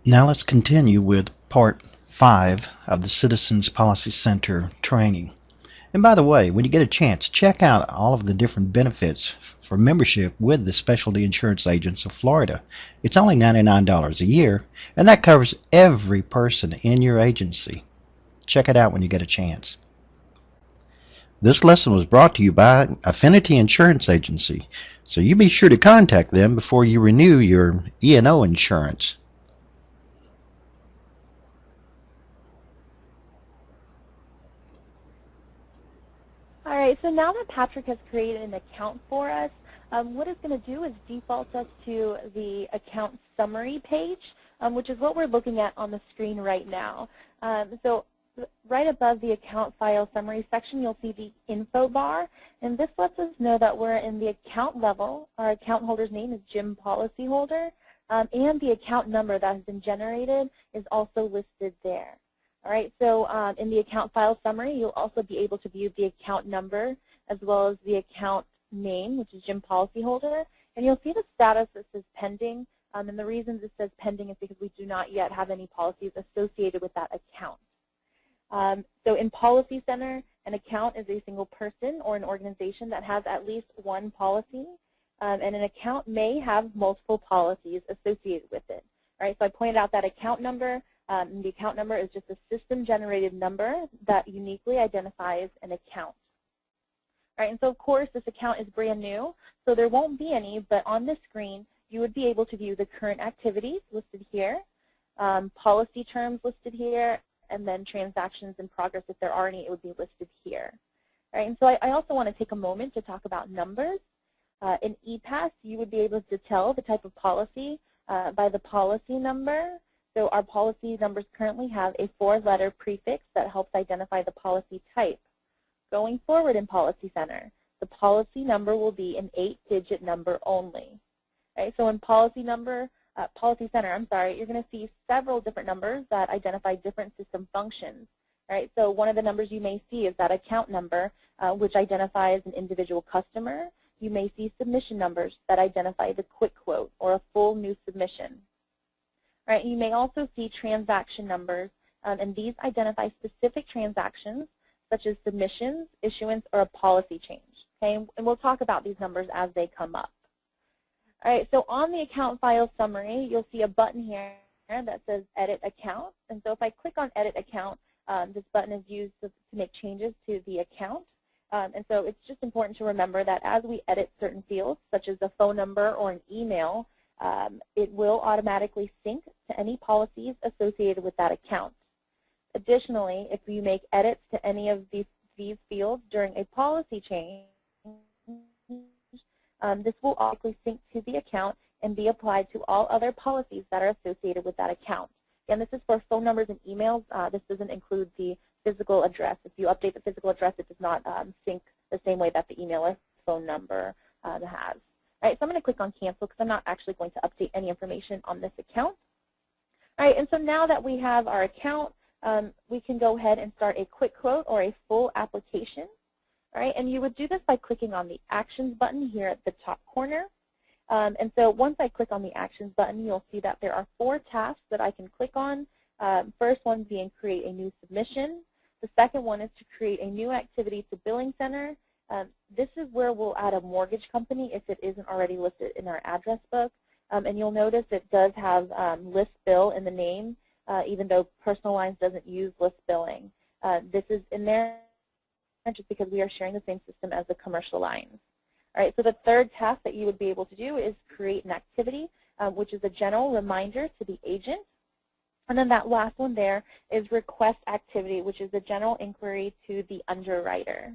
Now let's continue with Part 5 of the Citizens Policy Center training. And by the way, when you get a chance, check out all of the different benefits for membership with the Specialty Insurance Agents of Florida. It's only $99 a year, and that covers every person in your agency. Check it out when you get a chance. This lesson was brought to you by Affinity Insurance Agency, so you be sure to contact them before you renew your E&O insurance. All right, so now that Patrick has created an account for us, what it's going to do is default us to the account summary page, which is what we're looking at on the screen right now. So right above the account file summary section, you'll see the info bar, and this lets us know that we're in the account level. Our account holder's name is Jim Policyholder, and the account number that has been generated is also listed there. All right, so in the account file summary, you'll also be able to view the account number as well as the account name, which is Jim Policyholder, and you'll see the status that says pending, and the reason this says pending is because we do not yet have any policies associated with that account. So in Policy Center, an account is a single person or an organization that has at least one policy, and an account may have multiple policies associated with it. All right, so I pointed out that account number. The account number is just a system-generated number that uniquely identifies an account. All right, and so of course this account is brand new, so there won't be any, but on this screen you would be able to view the current activities listed here, policy terms listed here, and then transactions in progress. If there are any, it would be listed here. All right, and so I also want to take a moment to talk about numbers. In ePass, you would be able to tell the type of policy by the policy number. So our policy numbers currently have a 4-letter prefix that helps identify the policy type. Going forward in Policy Center, the policy number will be an 8-digit number only. Right? So in Policy Center, you're going to see several different numbers that identify different system functions. Right? So one of the numbers you may see is that account number, which identifies an individual customer. You may see submission numbers that identify the quick quote or a full new submission. Right, you may also see transaction numbers, and these identify specific transactions, such as submissions, issuance, or a policy change. Okay, and we'll talk about these numbers as they come up. All right, so on the account file summary, you'll see a button here that says Edit Account. And so if I click on Edit Account, this button is used to make changes to the account. And so it's just important to remember that as we edit certain fields, such as a phone number or an email, it will automatically sync to any policies associated with that account. Additionally, if you make edits to any of these fields during a policy change, this will automatically sync to the account and be applied to all other policies that are associated with that account. And this is for phone numbers and emails. This doesn't include the physical address. If you update the physical address, it does not sync the same way that the email or phone number has. All right, so I'm going to click on Cancel because I'm not actually going to update any information on this account. All right, and so now that we have our account, we can go ahead and start a quick quote or a full application. All right, and you would do this by clicking on the Actions button here at the top corner. And so once I click on the Actions button, you'll see that there are 4 tasks that I can click on. First one being Create a New Submission. The second one is to create a new activity to Billing Center. This is where we'll add a mortgage company if it isn't already listed in our address book. And you'll notice it does have list bill in the name, even though personal lines doesn't use list billing. This is in there just because we are sharing the same system as the commercial lines. All right, so the third task that you would be able to do is create an activity, which is a general reminder to the agent. And then that last one there is request activity, which is a general inquiry to the underwriter.